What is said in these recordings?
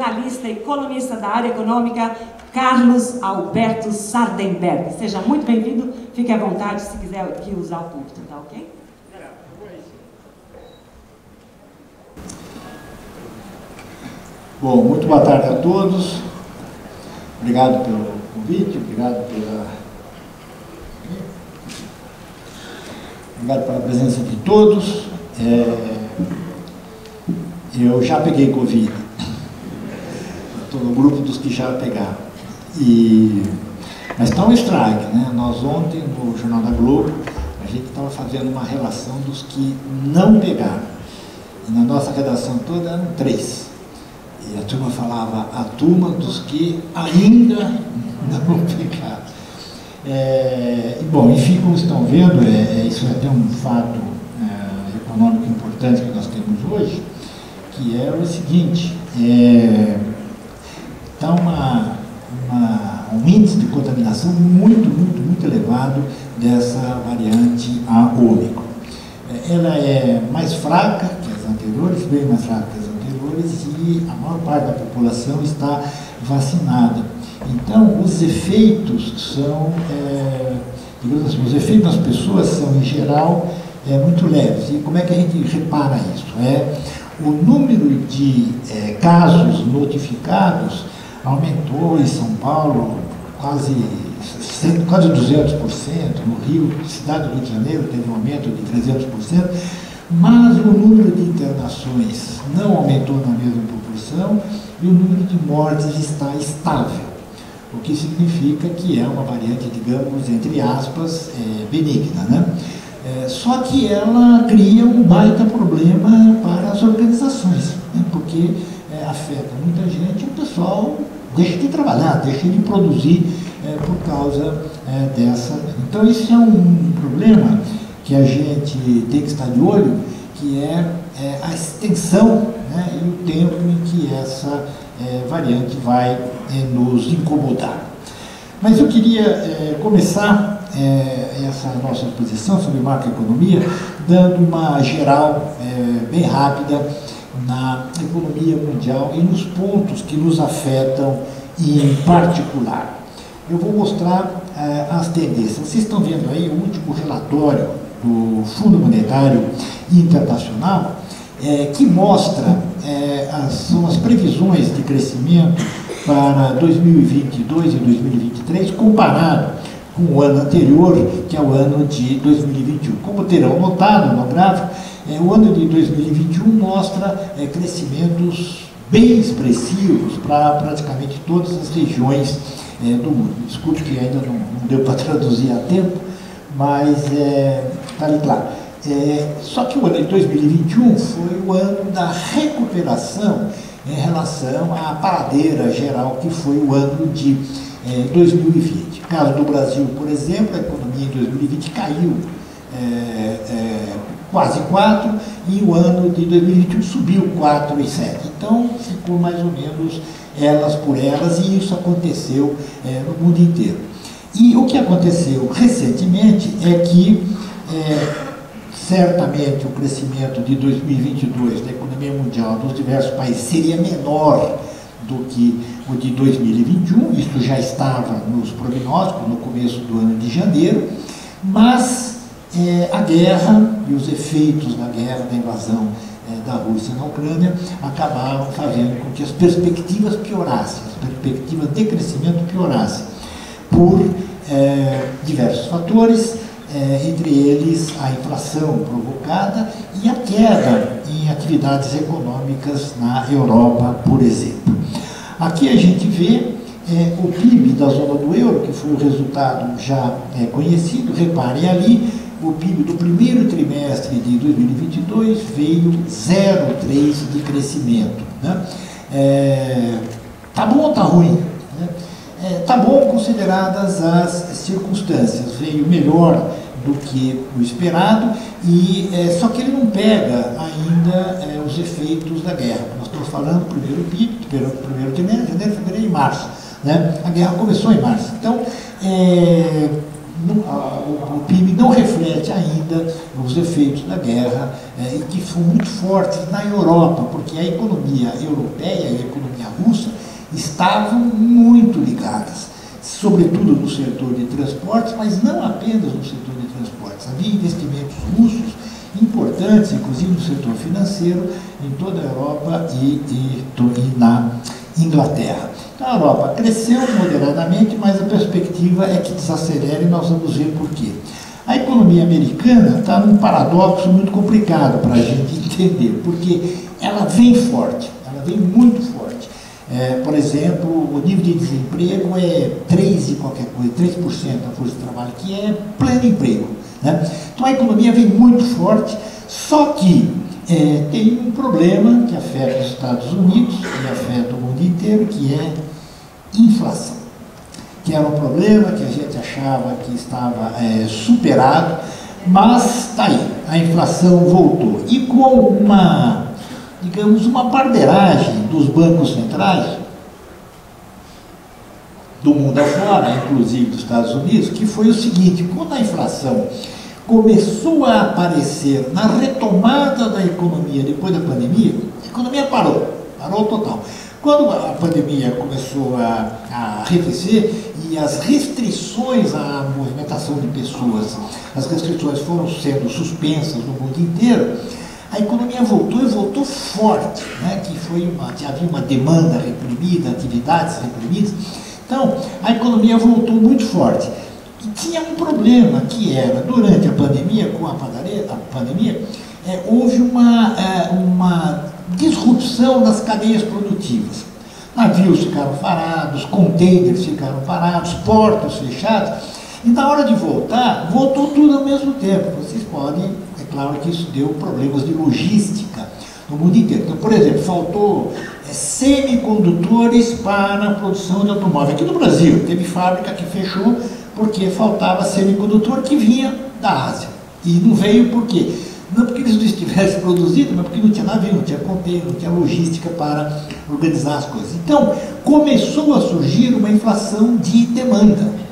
jornalista e colunista da área econômica, Carlos Alberto Sardenberg. Seja muito bem-vindo, fique à vontade se quiser aqui usar o púlpito, tá ok? Bom, muito boa tarde a todos. Obrigado pelo convite, obrigado pela presença de todos. Eu já peguei Covid. Estou no grupo dos que já pegaram. Mas está um strike, né? Nós ontem, no Jornal da Globo, a gente estava fazendo uma relação dos que não pegaram. E na nossa redação toda eram 3. E a turma falava, a turma dos que ainda não pegaram. Bom, enfim, como estão vendo, isso é até um fato econômico importante que nós temos hoje, que é o seguinte, está um índice de contaminação muito elevado dessa variante A Ômicron. Ela é mais fraca que as anteriores, bem mais fraca que as anteriores, e a maior parte da população está vacinada. Então, os efeitos são, digamos assim, os efeitos nas pessoas são, em geral, muito leves. E como é que a gente repara isso? O número de casos notificados aumentou em São Paulo quase 200%, no Rio, cidade do Rio de Janeiro, teve um aumento de 300%, mas o número de internações não aumentou na mesma proporção e o número de mortes está estável, o que significa que é uma variante, digamos, entre aspas, benigna, né? Só que ela cria um baita problema para as organizações, né? Porque afeta muita gente e o pessoal deixa de trabalhar, deixa de produzir por causa dessa. Então, isso é um problema que a gente tem que estar de olho, que é a extensão, né, e o tempo em que essa variante vai nos incomodar. Mas eu queria começar essa nossa exposição sobre macroeconomia dando uma geral bem rápida na economia mundial e nos pontos que nos afetam em particular. Eu vou mostrar as tendências. Vocês estão vendo aí o último relatório do Fundo Monetário Internacional, que mostra são as previsões de crescimento para 2022 e 2023, comparado com o ano anterior, que é o ano de 2021. Como terão notado no gráfico, o ano de 2021 mostra crescimentos bem expressivos para praticamente todas as regiões do mundo. Desculpe que ainda não deu para traduzir a tempo, mas está ali claro. Só que o ano de 2021 foi o ano da recuperação em relação à paradeira geral, que foi o ano de 2020. No caso do Brasil, por exemplo, a economia em 2020 caiu quase 4%, e o ano de 2021 subiu 4,7%. Então, ficou mais ou menos elas por elas, e isso aconteceu no mundo inteiro. E o que aconteceu recentemente é que, certamente, o crescimento de 2022 da economia mundial dos diversos países seria menor do que o de 2021, isso já estava nos prognósticos no começo do ano de janeiro, mas a guerra e os efeitos da guerra, da invasão da Rússia na Ucrânia, acabaram fazendo com que as perspectivas piorassem, as perspectivas de crescimento piorassem, por diversos fatores, entre eles a inflação provocada e a queda em atividades econômicas na Europa, por exemplo. Aqui a gente vê o PIB da zona do euro, que foi o resultado já conhecido. Reparem ali, o PIB do primeiro trimestre de 2022 veio 0,3% de crescimento, né? Tá bom ou tá ruim? Tá bom consideradas as circunstâncias, veio melhor do que o esperado, só que ele não pega ainda os efeitos da guerra. Nós estamos falando do primeiro PIB, primeiro trimestre, janeiro, fevereiro e março, né? A guerra começou em março. Então, o PIB não reflete ainda os efeitos da guerra, e que foram muito fortes na Europa, porque a economia europeia e a economia russa estavam muito ligadas, sobretudo no setor de transportes, mas não apenas no setor de transportes. Havia investimentos russos importantes, inclusive no setor financeiro, em toda a Europa e na Inglaterra. Então, a Europa cresceu moderadamente, mas a perspectiva é que desacelere, e nós vamos ver por quê. A economia americana está num paradoxo muito complicado para a gente entender, porque ela vem forte, ela vem muito forte. Por exemplo, o nível de desemprego é 3 e qualquer coisa, 3% da força de trabalho, que é pleno emprego, né? Então a economia vem muito forte, só que tem um problema que afeta os Estados Unidos e afeta o mundo inteiro, que é inflação. Que era um problema que a gente achava que estava superado, mas está aí, a inflação voltou. E com digamos, uma barbeiragem dos bancos centrais do mundo afora, inclusive dos Estados Unidos, que foi o seguinte: quando a inflação começou a aparecer na retomada da economia depois da pandemia, a economia parou total. Quando a pandemia começou a arrefecer e as restrições à movimentação de pessoas, as restrições foram sendo suspensas no mundo inteiro, a economia voltou e voltou forte, né? Havia uma demanda reprimida, atividades reprimidas. Então, a economia voltou muito forte. E tinha um problema, que era, durante a pandemia, com a pandemia, houve uma disrupção das cadeias produtivas. Navios ficaram parados, containers ficaram parados, portos fechados. E na hora de voltar, voltou tudo ao mesmo tempo. Vocês podem, é claro que isso deu problemas de logística no mundo inteiro. Então, por exemplo, faltou semicondutores para a produção de automóvel. Aqui no Brasil, teve fábrica que fechou porque faltava semicondutor que vinha da Ásia. E não veio por quê? Não porque eles não estivessem produzindo, mas porque não tinha navio, não tinha container, não tinha logística para organizar as coisas. Então, começou a surgir uma inflação de demanda.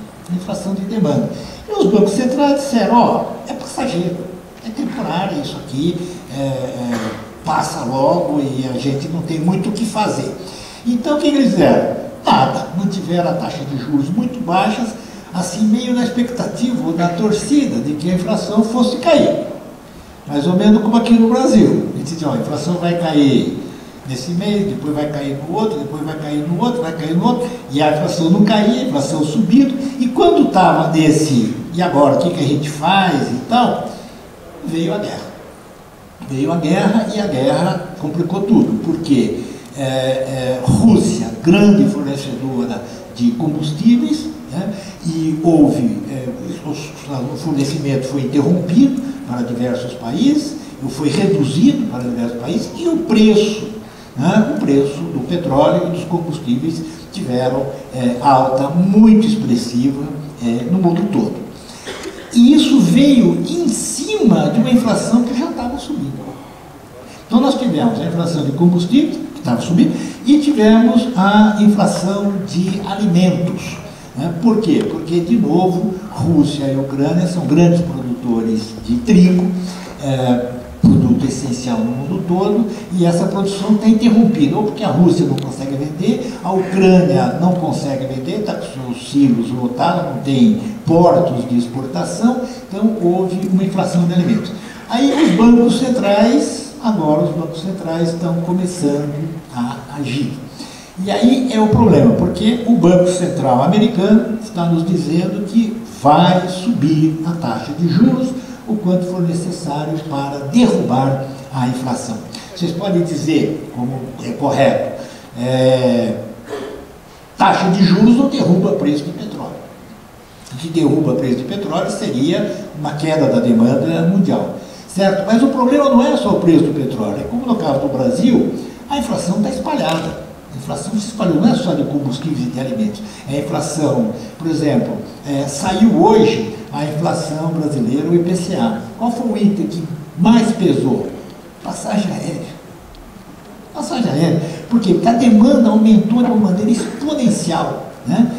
E os bancos centrais disseram: é passageiro, é temporário isso aqui, passa logo e a gente não tem muito o que fazer. Então, o que eles fizeram? Nada, mantiveram a taxa de juros muito baixas, assim meio na expectativa ou na torcida de que a inflação fosse cair. Mais ou menos como aqui no Brasil. A gente diz: a inflação vai cair nesse mês, depois vai cair no outro, depois vai cair no outro, vai cair no outro, e a inflação não caía, a inflação subindo, e quando estava nesse, e agora, o que a gente faz e tal, veio a guerra. Veio a guerra, e a guerra complicou tudo, porque Rússia, grande fornecedora de combustíveis, né, e houve, o fornecimento foi interrompido para diversos países, foi reduzido para diversos países, e o preço do petróleo e dos combustíveis tiveram alta muito expressiva no mundo todo. E isso veio em cima de uma inflação que já estava subindo. Então nós tivemos a inflação de combustíveis, que estava subindo, e tivemos a inflação de alimentos. Por quê? Porque, de novo, Rússia e Ucrânia são grandes produtores de trigo, produto essencial no mundo todo, e essa produção está interrompida, ou porque a Rússia não consegue vender, a Ucrânia não consegue vender, está com seus silos lotados, não tem portos de exportação, então houve uma inflação de alimentos. Aí os bancos centrais, agora os bancos centrais estão começando a agir. E aí é o problema, porque o Banco Central americano está nos dizendo que vai subir a taxa de juros o quanto for necessário para derrubar a inflação. Vocês podem dizer, como é correto, taxa de juros não derruba o preço do petróleo. O que derruba o preço do petróleo seria uma queda da demanda mundial, certo? Mas o problema não é só o preço do petróleo, é como no caso do Brasil, a inflação está espalhada. A inflação se espalhou, não é só de combustíveis e de alimentos. É a inflação, por exemplo, saiu hoje a inflação brasileira, o IPCA. Qual foi o item que mais pesou? Passagem aérea. Passagem aérea. Por quê? Porque a demanda aumentou de uma maneira exponencial, né?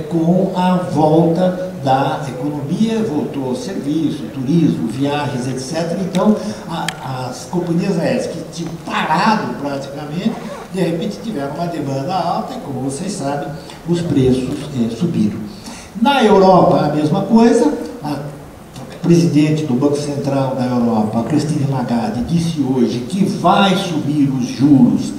Com a volta da economia, voltou ao serviço, turismo, viagens, etc. Então, as companhias aéreas que tinham parado praticamente, de repente tiveram uma demanda alta e, como vocês sabem, os preços subiram. Na Europa, a mesma coisa. A presidente do Banco Central da Europa, Christine Lagarde, disse hoje que vai subir os juros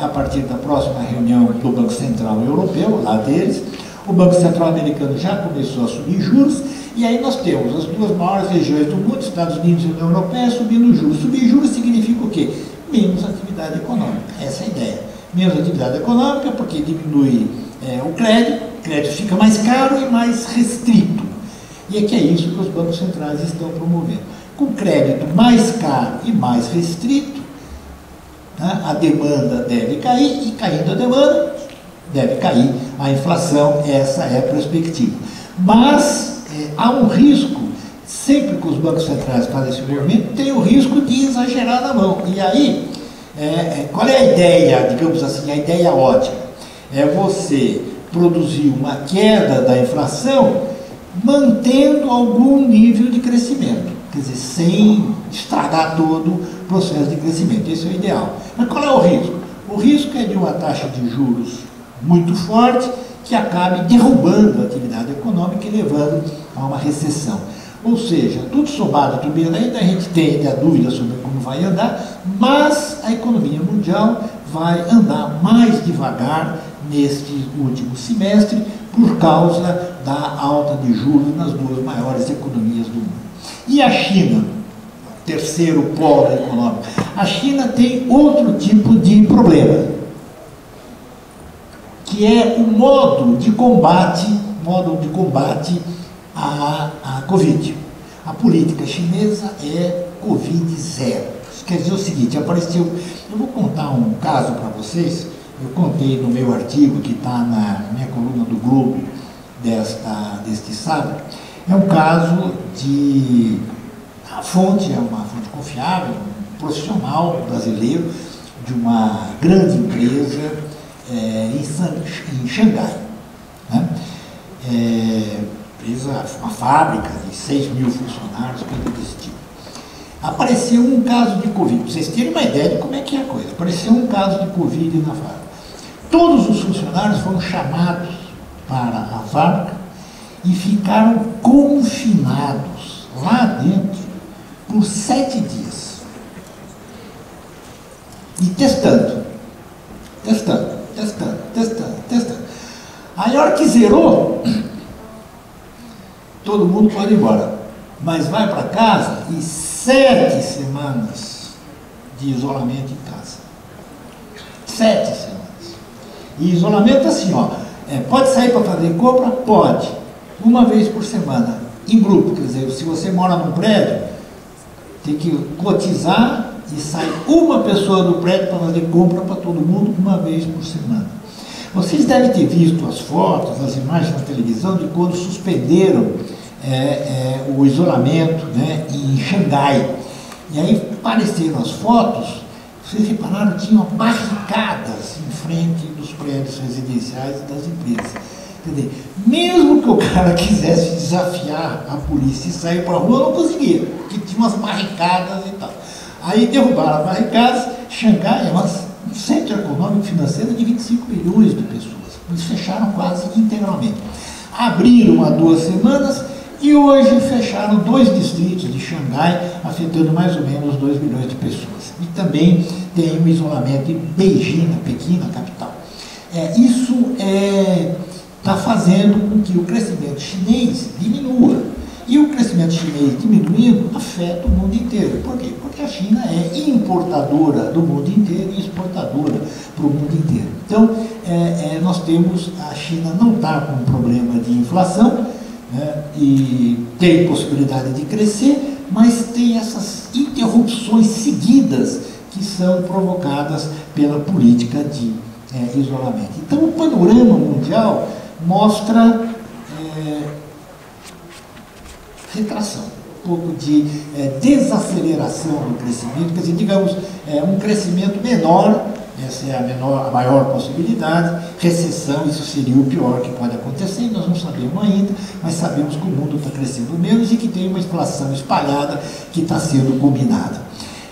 a partir da próxima reunião do Banco Central Europeu, lá deles. O Banco Central Americano já começou a subir juros, e aí nós temos as duas maiores regiões do mundo, Estados Unidos e União Europeia, subindo juros. Subir juros significa o quê? Menos atividade econômica. Essa é a ideia. Menos atividade econômica porque diminui o crédito fica mais caro e mais restrito. E é que é isso que os bancos centrais estão promovendo. Com crédito mais caro e mais restrito, né, a demanda deve cair, e caindo a demanda, deve cair a inflação. Essa é a perspectiva. Mas há um risco, sempre que os bancos centrais fazem esse movimento, tem o risco de exagerar na mão. E aí, qual é a ideia, digamos assim, a ideia ótima? É você produzir uma queda da inflação mantendo algum nível de crescimento, quer dizer, sem estragar todo o processo de crescimento. Esse é o ideal. Mas qual é o risco? O risco é de uma taxa de juros muito forte que acabe derrubando a atividade econômica e levando a uma recessão. Ou seja, tudo somado, tudo bem, ainda a gente tem a dúvida sobre como vai andar, mas a economia mundial vai andar mais devagar neste último semestre por causa da alta de juros nas duas maiores economias do mundo. E a China, terceiro polo econômico, a China tem outro tipo de problema, que é o modo de combate à Covid. A política chinesa é Covid zero. Isso quer dizer o seguinte, apareceu, eu vou contar um caso para vocês, eu contei no meu artigo que está na minha coluna do Globo deste sábado. É um caso de, a fonte é uma fonte confiável, um profissional brasileiro de uma grande empresa em Xangai, né? Uma fábrica de 6 mil funcionários, coisa desse tipo. Apareceu um caso de Covid, para vocês terem uma ideia de como é que é a coisa. Apareceu um caso de Covid na fábrica. Todos os funcionários foram chamados para a fábrica e ficaram confinados lá dentro por 7 dias. E testando. Aí a hora que zerou, todo mundo pode ir embora. Mas vai para casa e 7 semanas de isolamento em casa. 7 semanas. E isolamento assim, ó, pode sair para fazer compra? Pode. Uma vez por semana, em grupo. Quer dizer, se você mora num prédio, tem que cotizar e sai uma pessoa do prédio para fazer compra para todo mundo uma vez por semana. Vocês devem ter visto as fotos, as imagens na televisão de quando suspenderam o isolamento, né, em Xangai. E aí apareceram as fotos, vocês repararam, tinham barricadas em frente dos prédios residenciais e das empresas. Quer dizer, mesmo que o cara quisesse desafiar a polícia e sair para a rua, não conseguia, porque tinha umas barricadas e tal. Aí derrubaram as barricadas. Xangai é um centro econômico e financeiro de 25 milhões de pessoas. Eles fecharam quase integralmente. Abriram há 2 semanas e hoje fecharam 2 distritos de Xangai, afetando mais ou menos 2 milhões de pessoas. E também tem um isolamento em Beijing, Pequim, na capital. Isso está fazendo com que o crescimento chinês diminua. E o crescimento chinês diminuindo afeta o mundo inteiro. Por quê? Porque a China é importadora do mundo inteiro e exportadora para o mundo inteiro. Então, nós temos, a China não está com um problema de inflação, né, e tem possibilidade de crescer, mas tem essas interrupções seguidas que são provocadas pela política de isolamento. Então, o panorama mundial mostra retração, um pouco de desaceleração do crescimento, quer dizer, digamos, um crescimento menor essa é a maior possibilidade. Recessão, isso seria o pior que pode acontecer, e nós não sabemos ainda, mas sabemos que o mundo está crescendo menos e que tem uma inflação espalhada que está sendo combinada.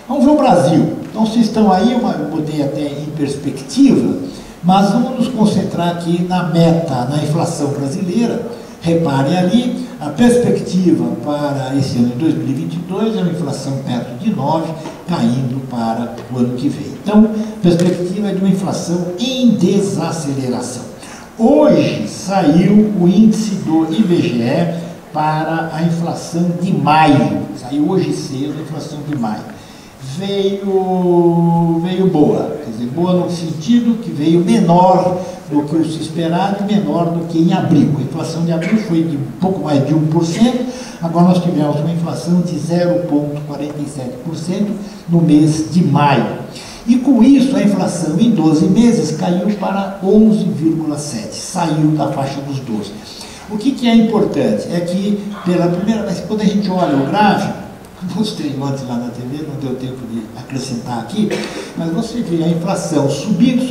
Vamos ver o Brasil. Então, vocês estão aí, eu botei até em perspectiva, mas vamos nos concentrar aqui na meta, na inflação brasileira. Reparem ali, a perspectiva para esse ano de 2022 é uma inflação perto de 9, caindo para o ano que vem. Então, a perspectiva é de uma inflação em desaceleração. Hoje saiu o índice do IBGE para a inflação de maio. Saiu hoje cedo a inflação de maio. Veio boa, quer dizer, boa no sentido que veio menor do que se esperava e menor do que em abril. A inflação de abril foi de um pouco mais de 1%, agora nós tivemos uma inflação de 0,47% no mês de maio. E com isso a inflação em 12 meses caiu para 11,7%, saiu da faixa dos 12%. O que é importante é que pela primeira vez, quando a gente olha o gráfico, mostrei ontem lá na TV, não deu tempo de acrescentar aqui, mas você vê a inflação subindo,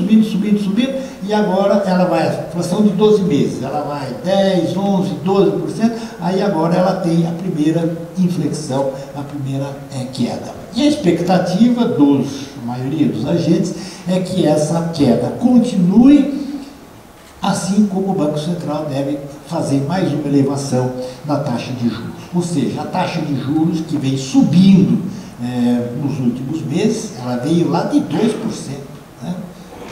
e agora ela vai, a inflação de 12 meses, ela vai 10, 11, 12%, aí agora ela tem a primeira inflexão, a primeira queda. E a expectativa a maioria dos agentes é que essa queda continue, assim como o Banco Central deve fazer mais uma elevação na taxa de juros. Ou seja, a taxa de juros que vem subindo nos últimos meses, ela veio lá de 2%, né?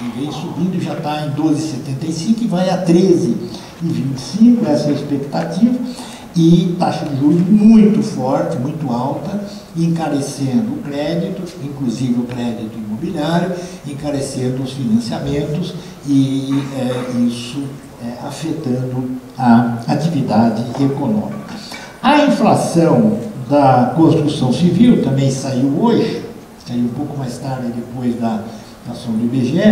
E vem subindo, já está em 12,75 e vai a 13,25, essa é a expectativa, e taxa de juros muito forte, muito alta, encarecendo o crédito, inclusive o crédito imobiliário, encarecendo os financiamentos e isso afetando a atividade econômica. A inflação da construção civil também saiu hoje, saiu um pouco mais tarde depois da ação do IBGE.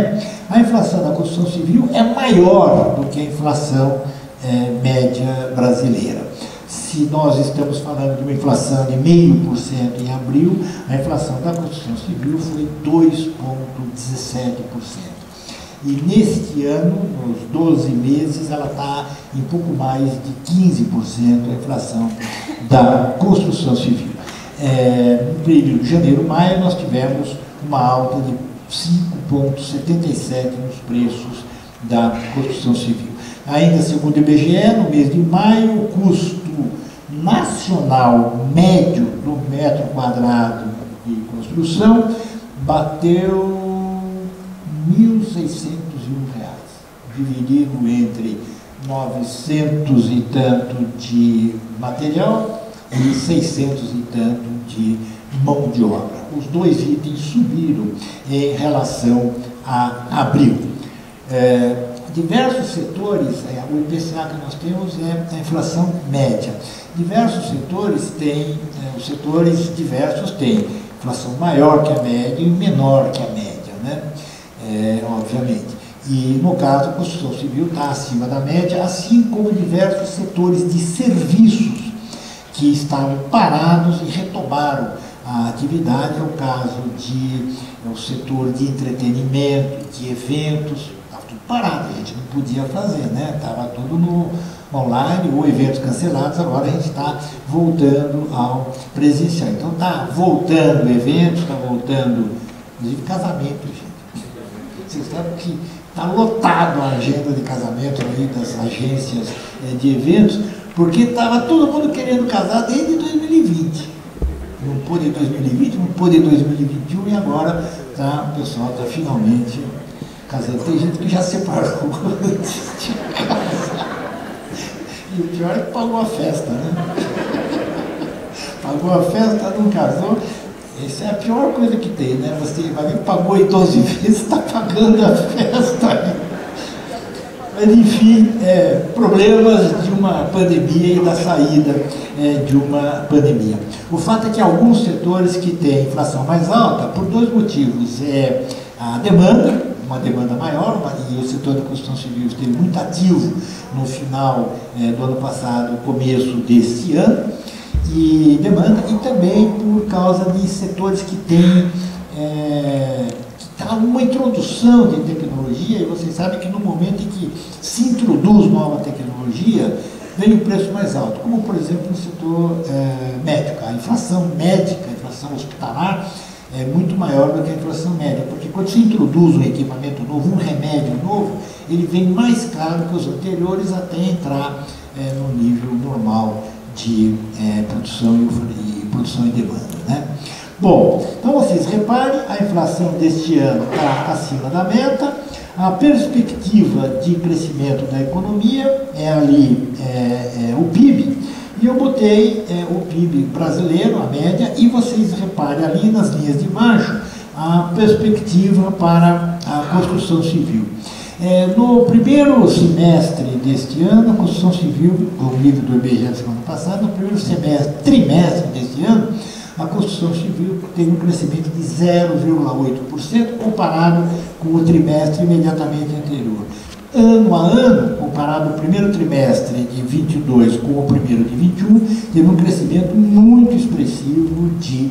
A inflação da construção civil é maior do que a inflação média brasileira. Se nós estamos falando de uma inflação de 0,5% em abril, a inflação da construção civil foi 2,17%. E neste ano, nos 12 meses, ela está em pouco mais de 15% a inflação da construção civil. No período de janeiro-maio, nós tivemos uma alta de 5,77% nos preços da construção civil. Ainda segundo o IBGE, no mês de maio, o custo nacional médio do metro quadrado de construção bateu R$1.601, dividido entre 900 e tanto de material e 600 e tanto de mão de obra. Os dois itens subiram em relação a abril. Diversos setores, o IPCA que nós temos é a inflação média. Diversos setores têm, os setores diversos têm inflação maior que a média e menor que a média, né? Obviamente. E, no caso, a construção civil está acima da média, assim como diversos setores de serviços que estavam parados e retomaram a atividade. É o caso o setor de entretenimento, de eventos, estava tudo parado, a gente não podia fazer, né? Estava tudo no online ou eventos cancelados, agora a gente está voltando ao presencial. Então está voltando eventos, está voltando, inclusive casamento, gente. Vocês sabem que está lotado a agenda de casamento aí das agências de eventos, porque estava todo mundo querendo casar desde 2020. Não pôde em 2020, não pôde em 2021 e agora o pessoal está finalmente casando. Tem gente que já separou antes de casar. E o pior é que pagou a festa, né? Pagou a festa, não casou. Essa é a pior coisa que tem, né? Você vai ver que pagou em 12 vezes, está pagando a festa. Mas, enfim, problemas de uma pandemia e da saída de uma pandemia. O fato é que alguns setores que têm inflação mais alta, por dois motivos. A demanda, uma demanda maior, e o setor da construção civil esteve muito ativo no final do ano passado, começo deste ano, e demanda, e também por causa de setores que têm, que está uma introdução de tecnologia, e vocês sabem que no momento em que se introduz nova tecnologia, vem o preço mais alto, como por exemplo no setor médico. A inflação médica, a inflação hospitalar, é muito maior do que a inflação média, porque quando se introduz um equipamento novo, um remédio novo, ele vem mais caro que os anteriores até entrar no nível normal de produção e demanda, né? Bom, então vocês reparem, a inflação deste ano está acima da meta, a perspectiva de crescimento da economia é ali o PIB, e eu botei o PIB brasileiro, a média, e vocês reparem ali nas linhas de baixo a perspectiva para a construção civil. No primeiro semestre deste ano, a construção civil, o nível do IBGE da semana passada, no primeiro trimestre deste ano, a construção civil teve um crescimento de 0,8% comparado com o trimestre imediatamente anterior. Ano a ano, comparado o primeiro trimestre de 22 com o primeiro de 21, teve um crescimento muito expressivo de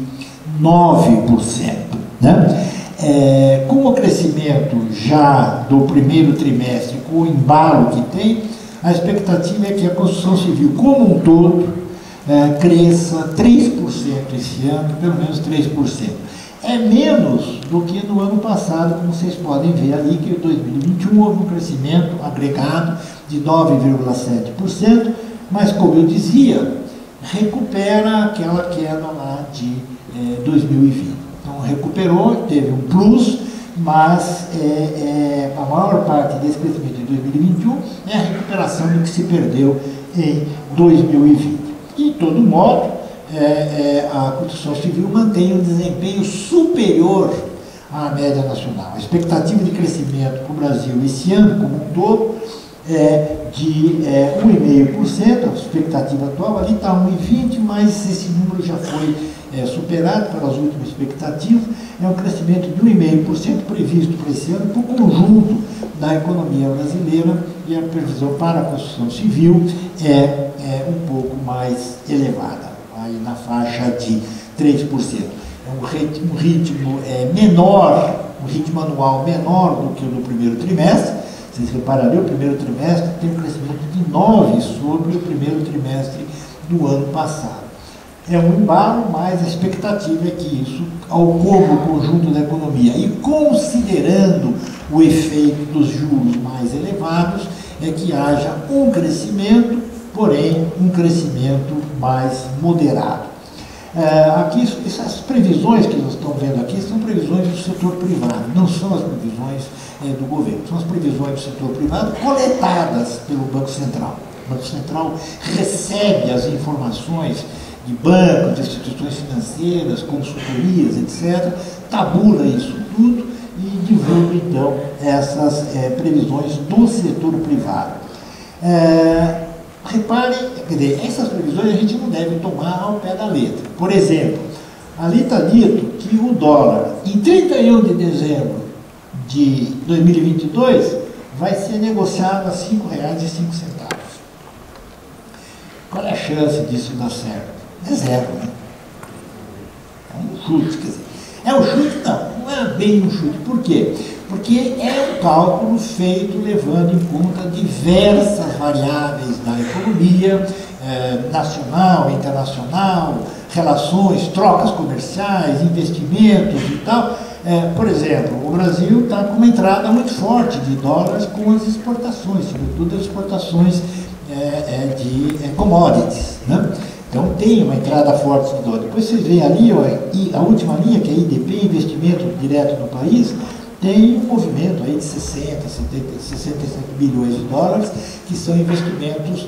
9%. Né? Com o crescimento já do primeiro trimestre, com o embalo que tem, a expectativa é que a construção civil como um todo cresça 3% esse ano, pelo menos 3%. É menos do que no ano passado, como vocês podem ver ali, que em 2021 houve um crescimento agregado de 9,7%, mas, como eu dizia, recupera aquela queda lá de 2020. Então, recuperou, teve um plus, mas a maior parte desse crescimento de 2021 é a recuperação do que se perdeu em 2020. De todo modo, a construção civil mantém um desempenho superior à média nacional. A expectativa de crescimento para o Brasil esse ano, como um todo, é de 1,5%, a expectativa atual ali está 1,20%, mas esse número já foi superado pelas últimas expectativas. É um crescimento de 1,5% previsto para esse ano, para o conjunto da economia brasileira, e a previsão para a construção civil é um pouco mais elevada, aí na faixa de 3%. É um ritmo menor, um ritmo anual menor do que o do primeiro trimestre. Vocês reparam ali, o primeiro trimestre tem um crescimento de 9% sobre o primeiro trimestre do ano passado. É um embalo, mas a expectativa é que isso ocorra o conjunto da economia. E considerando o efeito dos juros mais elevados, é que haja um crescimento, porém um crescimento mais moderado. Aqui, essas previsões que nós estamos vendo aqui são previsões do setor privado, não são as previsões do governo, são as previsões do setor privado coletadas pelo Banco Central. O Banco Central recebe as informações de bancos, de instituições financeiras, consultorias, etc., tabula isso tudo e divulga, então, essas previsões do setor privado. Reparem, quer dizer, essas previsões a gente não deve tomar ao pé da letra. Por exemplo, ali está dito que o dólar, em 31 de dezembro de 2022, vai ser negociado a R$ 5,05. Qual é a chance disso dar certo? É zero, né? É um chute, quer dizer. É um chute? Não é bem um chute. Por quê? Porque é um cálculo feito levando em conta diversas variáveis da economia, nacional, internacional, relações, trocas comerciais, investimentos e tal. Por exemplo, o Brasil está com uma entrada muito forte de dólares com as exportações, sobretudo as exportações de commodities, né? Então tem uma entrada forte de dólar. Depois vocês veem ali, ó, a última linha, que é IDP, investimento direto no país, tem um movimento aí de 67 bilhões de dólares, que são investimentos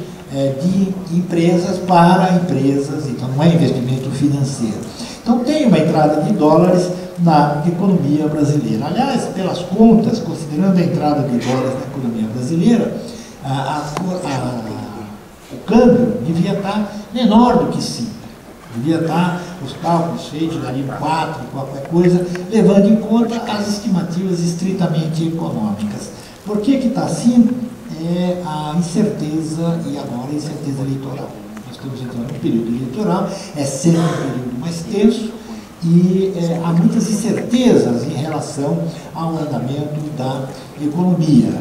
de empresas para empresas, então não é investimento financeiro. Então tem uma entrada de dólares na economia brasileira. Aliás, pelas contas, considerando a entrada de dólares na economia brasileira, o câmbio devia estar menor do que 5. Devia estar, os cálculos feitos ali no 4, qualquer coisa, levando em conta as estimativas estritamente econômicas. Por que está assim? É a incerteza, e agora a incerteza eleitoral. Nós estamos entrando no período eleitoral, é sempre um período mais tenso, e há muitas incertezas em relação ao andamento da economia.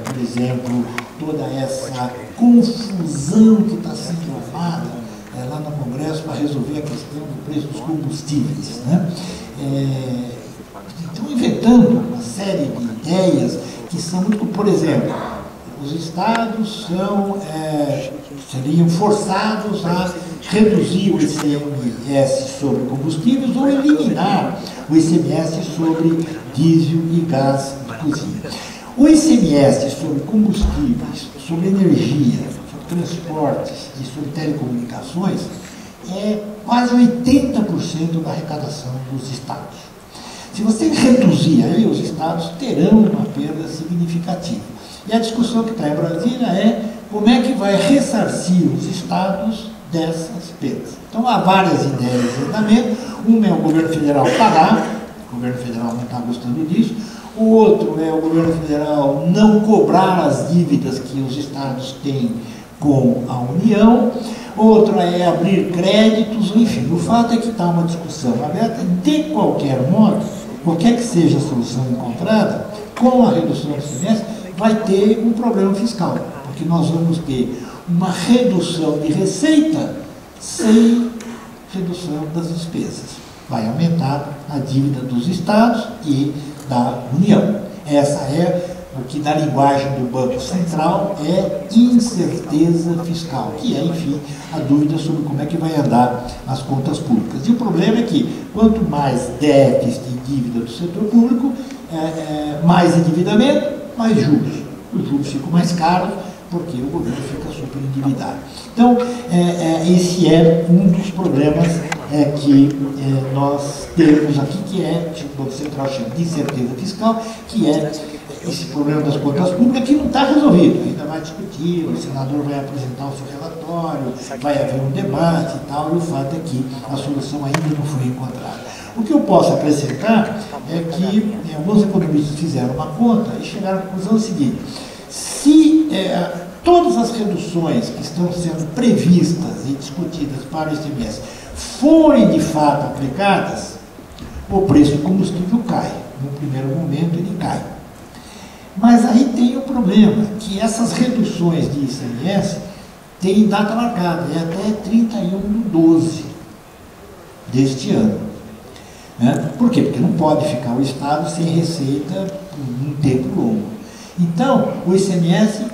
Por exemplo, toda essa confusão que está sendo armada lá no Congresso para resolver a questão do preço dos combustíveis, né? Estão inventando uma série de ideias que são muito, por exemplo, os estados seriam forçados a reduzir o ICMS sobre combustíveis ou eliminar o ICMS sobre diesel e gás de cozinha. O ICMS sobre combustíveis, sobre energia, sobre transportes e sobre telecomunicações é quase 80% da arrecadação dos estados. Se você reduzir aí, os estados terão uma perda significativa. E a discussão que está em Brasília é como é que vai ressarcir os estados dessas perdas. Então, há várias ideias em andamento. Uma é o governo federal pagar, o governo federal não está gostando disso. O outro é o governo federal não cobrar as dívidas que os estados têm com a União. Outra é abrir créditos, enfim. O fato é que está uma discussão aberta. De qualquer modo, qualquer que seja a solução encontrada, com a redução do ICMS, vai ter um problema fiscal, porque nós vamos ter uma redução de receita sem redução das despesas. Vai aumentar a dívida dos estados e da União. Essa é o que, na linguagem do Banco Central, é incerteza fiscal, que é, enfim, a dúvida sobre como é que vai andar as contas públicas. E o problema é que, quanto mais déficit e dívida do setor público, mais endividamento, mais juros. Os juros ficam mais caros, porque o governo fica super endividado. Então, esse é um dos problemas que nós temos aqui, que é, o Banco Central chama de incerteza fiscal, que é esse problema das contas públicas que não está resolvido. Ainda vai discutir, o senador vai apresentar o seu relatório, vai haver um debate e tal, e o fato é que a solução ainda não foi encontrada. O que eu posso acrescentar é que alguns economistas fizeram uma conta e chegaram à conclusão seguinte: se todas as reduções que estão sendo previstas e discutidas para o ICMS forem de fato aplicadas, o preço do combustível cai. No primeiro momento ele cai. Mas aí tem um problema, que essas reduções de ICMS têm data marcada, é até 31/12 deste ano. Por quê? Porque não pode ficar o Estado sem receita por um tempo longo. Então, o ICMS,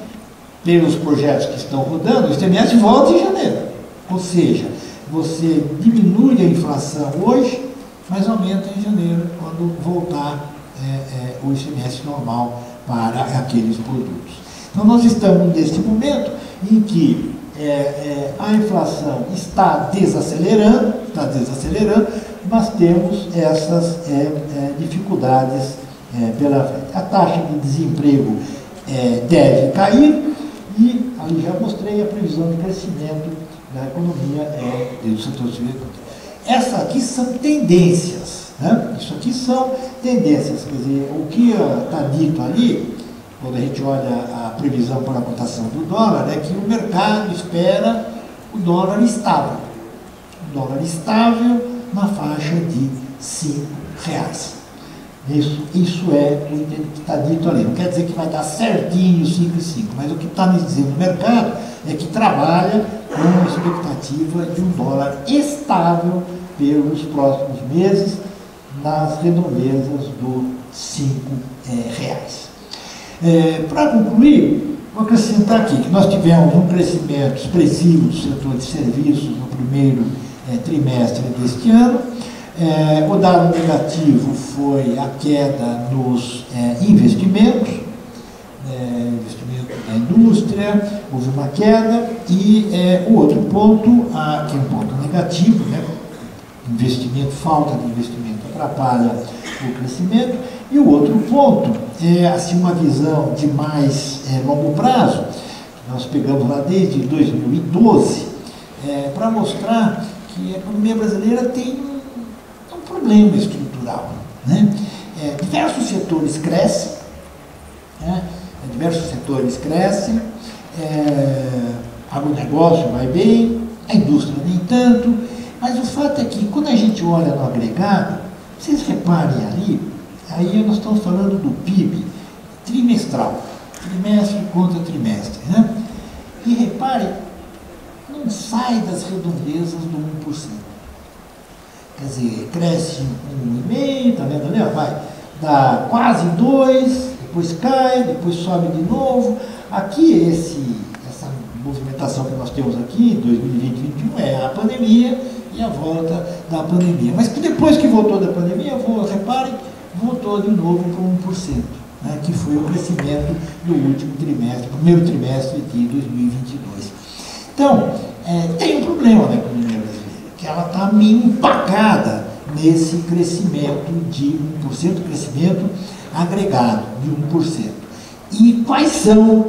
pelos projetos que estão rodando, o ICMS volta em janeiro. Ou seja, você diminui a inflação hoje, mas aumenta em janeiro, quando voltar o ICMS normal para aqueles produtos. Então, nós estamos neste momento em que a inflação está desacelerando, mas temos essas dificuldades pela frente. A taxa de desemprego deve cair e, ali já mostrei, a previsão de crescimento da economia do setor civil. Essas aqui são tendências, né? Isso aqui são tendências, quer dizer, o que está dito ali, quando a gente olha a previsão para a cotação do dólar, é que o mercado espera o dólar estável. O dólar estável na faixa de R$5. Isso é o que está dito ali. Não quer dizer que vai dar certinho 5,5, mas o que está me dizendo o mercado é que trabalha com a expectativa de um dólar estável pelos próximos meses, nas redondezas dos R$5. Para concluir, vou acrescentar aqui que nós tivemos um crescimento expressivo do setor de serviços no primeiro trimestre deste ano. O dado negativo foi a queda nos investimentos, investimento da indústria, houve uma queda, e o outro ponto, que é um ponto negativo, né? Falta de investimento atrapalha o crescimento, e o outro ponto é assim, uma visão de mais longo prazo, que nós pegamos lá desde 2012, para mostrar que a economia brasileira tem um problema estrutural, né? Diversos setores crescem, agronegócio vai bem, a indústria nem tanto, Mas o fato é que, quando a gente olha no agregado, vocês reparem ali, aí nós estamos falando do PIB trimestral, trimestre contra trimestre, né? E reparem, não sai das redondezas do 1%. Quer dizer, cresce 1,5%, está vendo ali? Vai dar quase 2%, depois cai, depois sobe de novo. Aqui, essa movimentação que nós temos aqui, em 2020 e 2021, é a pandemia e a volta da pandemia. Mas que depois que voltou da pandemia, reparem, voltou de novo para 1%, né, que foi o crescimento do último trimestre, primeiro trimestre de 2022. Então, tem um problema na economia brasileira, que ela está meio empacada nesse crescimento de 1%, crescimento agregado de 1%. E quais são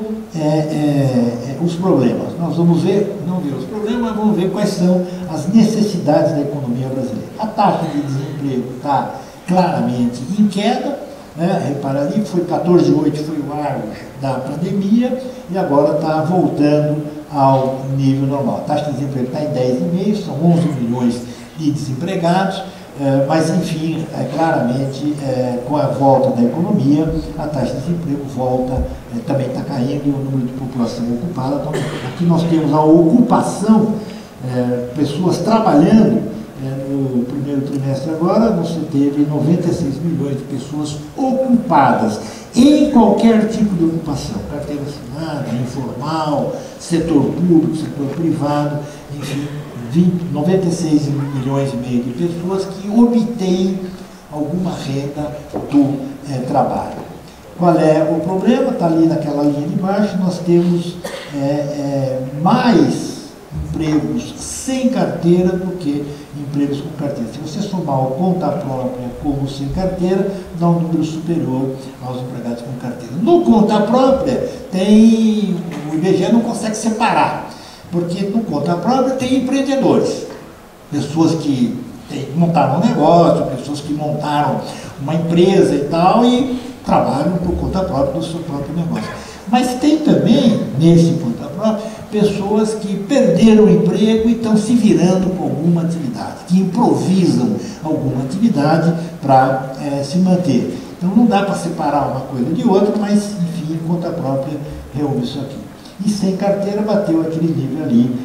os problemas? Nós vamos ver, não ver os problemas, mas vamos ver quais são as necessidades da economia brasileira. A taxa de desemprego está claramente em queda, né? Repara ali, foi 14,8, foi o auge da pandemia, e agora está voltando ao nível normal. A taxa de desemprego está em 10,5, são 11 milhões de desempregados, mas enfim, claramente, com a volta da economia, a taxa de desemprego volta, também está caindo, e o número de população ocupada. Então, aqui nós temos a ocupação, pessoas trabalhando. No primeiro trimestre agora, você teve 96 milhões de pessoas ocupadas em qualquer tipo de ocupação, carteira assinada, informal, setor público, setor privado, enfim, 96 milhões e meio de pessoas que obtêm alguma renda do trabalho. Qual é o problema? Está ali naquela linha de baixo, nós temos mais empregos sem carteira do que empregos com carteira. Se você somar o conta própria como sem carteira, dá um número superior aos empregados com carteira. No conta própria, o IBGE não consegue separar, porque no conta própria tem empreendedores, pessoas que montaram um negócio, pessoas que montaram uma empresa e tal, e trabalham por conta própria do seu próprio negócio. Mas tem também, nesse conta própria, pessoas que perderam o emprego e estão se virando com alguma atividade, que improvisam alguma atividade para se manter. Então não dá para separar uma coisa de outra, mas, enfim, conta própria reúne isso aqui. E sem carteira bateu aquele nível ali,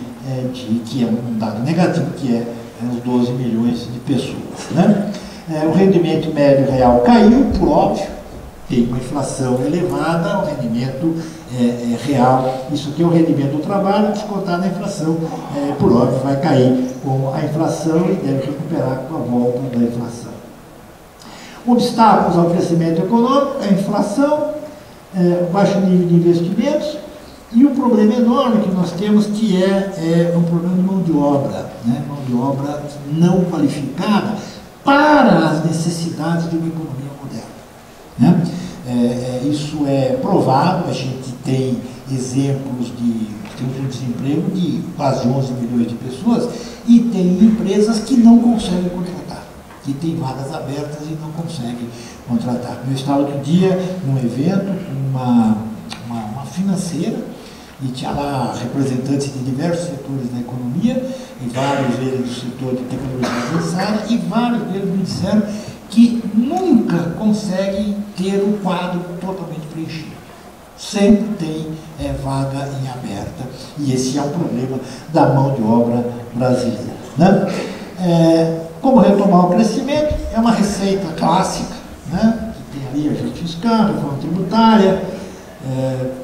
que é um dado negativo, que é os 12 milhões de pessoas, né? O rendimento médio real caiu, por óbvio, tem uma inflação elevada, o rendimento real, isso aqui é o rendimento do trabalho, descontado a inflação, por óbvio, vai cair com a inflação e deve recuperar com a volta da inflação. Obstáculos ao crescimento econômico, a inflação, baixo nível de investimentos e um problema enorme que nós temos, que é um problema de mão de obra, né? Mão de obra não qualificada para as necessidades de uma economia moderna, né? Isso é provado, a gente tem exemplos temos um desemprego de quase 11 milhões de pessoas e tem empresas que não conseguem contratar, que tem vagas abertas e não conseguem contratar. Eu estava outro dia num evento, uma financeira, e tinha lá representantes de diversos setores da economia, e vários deles do setor de tecnologia avançada, e vários deles me disseram que nunca conseguem ter o quadro totalmente preenchido. Sempre tem vaga em aberta, e esse é um problema da mão de obra brasileira, né? Como retomar o crescimento? É uma receita clássica, né? Que tem ali ajuste fiscal, reforma tributária,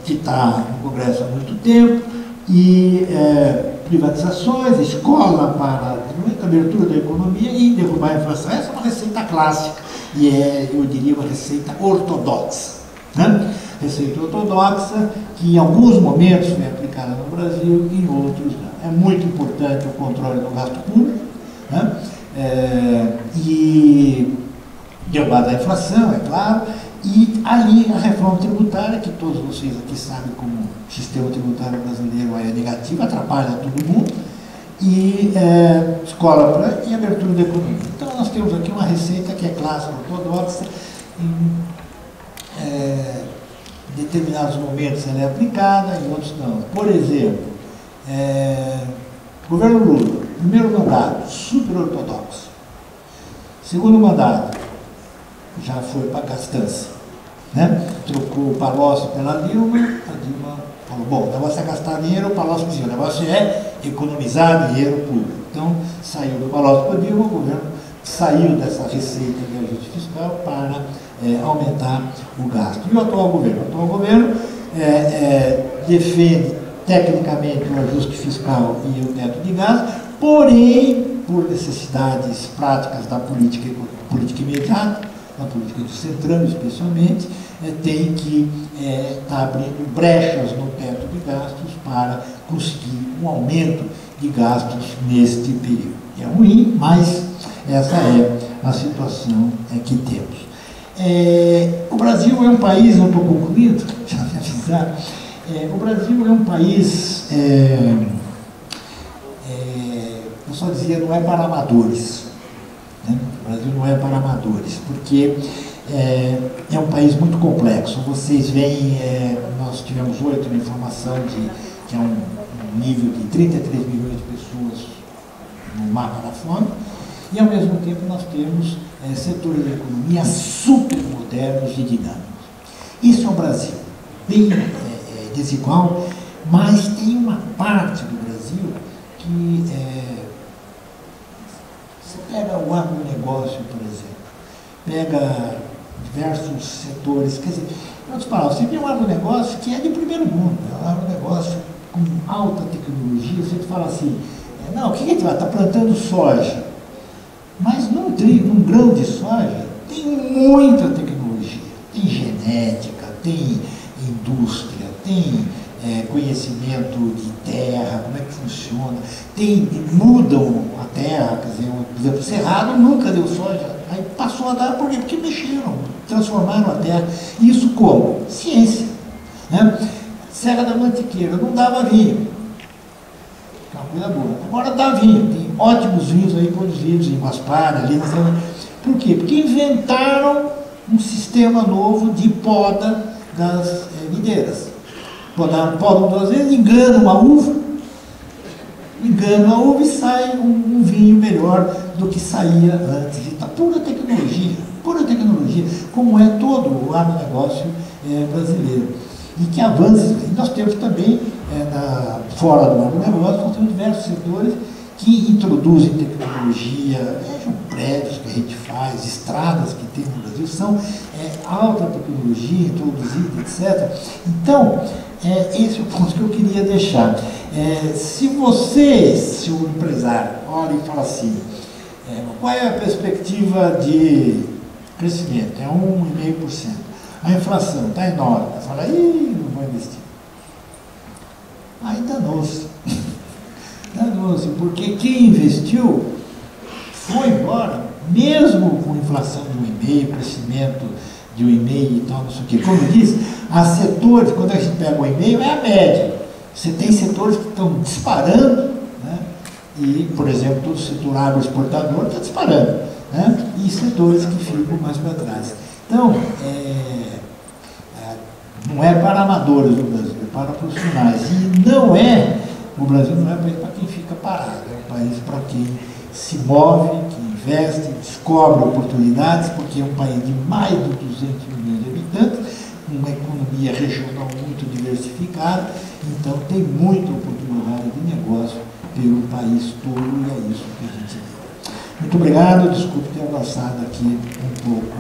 que está no Congresso há muito tempo, e privatizações, escola para a abertura da economia e derrubar a inflação. Essa é uma receita clássica e eu diria, uma receita ortodoxa, né? Receita ortodoxa que em alguns momentos foi aplicada no Brasil e em outros não. É muito importante o controle do gasto público, né? E derrubar a inflação, é claro. E ali a reforma tributária, que todos vocês aqui sabem como o sistema tributário brasileiro é negativo, atrapalha todo mundo, e escola e abertura da economia. Então nós temos aqui uma receita que é clássica, ortodoxa, em determinados momentos ela é aplicada, em outros não. Por exemplo, governo Lula, Primeiro mandato, super ortodoxo. Segundo mandato, já foi para a gastança, né? Trocou o Palocci pela Dilma, a Dilma falou, bom, o negócio é gastar dinheiro, o Palocci dizia, o negócio é economizar dinheiro público. Então, saiu do Palocci para a Dilma, o governo saiu dessa receita de ajuste fiscal para aumentar o gasto. E o atual governo defende tecnicamente o ajuste fiscal e o teto de gastos, porém, por necessidades práticas da política imediata, da política de centrão especialmente, tem que estar abrindo brechas no teto de gastos para conseguir um aumento de gastos neste período. É ruim, mas essa é a situação que temos. O Brasil é um país, eu estou concluindo, já me avisar, o Brasil é um país, eu só dizia, não é para amadores. Né? O Brasil não é para amadores, porque é um país muito complexo. Vocês veem, nós tivemos hoje uma informação de que é um nível de 33 milhões de pessoas no mapa da fome, e ao mesmo tempo nós temos setores da economia super modernos e dinâmicos. Isso é o Brasil, bem desigual, mas tem uma parte do Brasil que você pega o agronegócio, por exemplo, pega diversos setores, quer dizer, em outras palavras, você vê um agronegócio que é de primeiro mundo, é um agronegócio com alta tecnologia. Você fala assim, não, o que a gente vai? Está plantando soja, mas num grão de soja tem muita tecnologia, tem genética, tem indústria, tem conhecimento de terra, como é que funciona, mudam a terra, quer dizer, por exemplo, o Cerrado nunca deu soja, aí passou a dar, por quê? Porque mexeram, transformaram a terra. Isso como? Ciência. Né? Serra da Mantiqueira não dava vinho, é uma coisa boa, agora dá vinho, tem ótimos vinhos aí produzidos em Guaspara, ali na zona. Por quê? Porque inventaram um sistema novo de poda das videiras. Podam 2 vezes, enganam a uva e sai um vinho melhor do que saía antes. Então, pura tecnologia, como é todo o agronegócio brasileiro. E que avança. E nós temos também, fora do agronegócio, nós temos diversos setores que introduzem tecnologia, vejam prédios que a gente faz, estradas que tem no Brasil, são alta tecnologia introduzida, etc. Então, esse é o ponto que eu queria deixar. Se você, seu empresário, olha e fala assim, qual é a perspectiva de crescimento? É 1,5%. A inflação está enorme. Você fala, não vou investir. Aí danou-se. Danou-se, porque quem investiu foi embora, mesmo com inflação de 1,5%, crescimento de 1,5% e tal, não sei o quê. Como eu disse, há setores, quando a gente pega 1,5%, é a média. Você tem setores que estão disparando, né? E, por exemplo, todo o setor agroexportador está disparando, né? E setores que ficam mais para trás. Então, não é para amadores o Brasil, é para profissionais. E o Brasil não é um país para quem fica parado, é um país para quem se move, que investe, descobre oportunidades, porque é um país de mais de 200 milhões de habitantes, uma economia regional muito diversificada, então tem muita oportunidade de negócio pelo país todo, e é isso que a gente vê. Muito obrigado, desculpe ter avançado aqui um pouco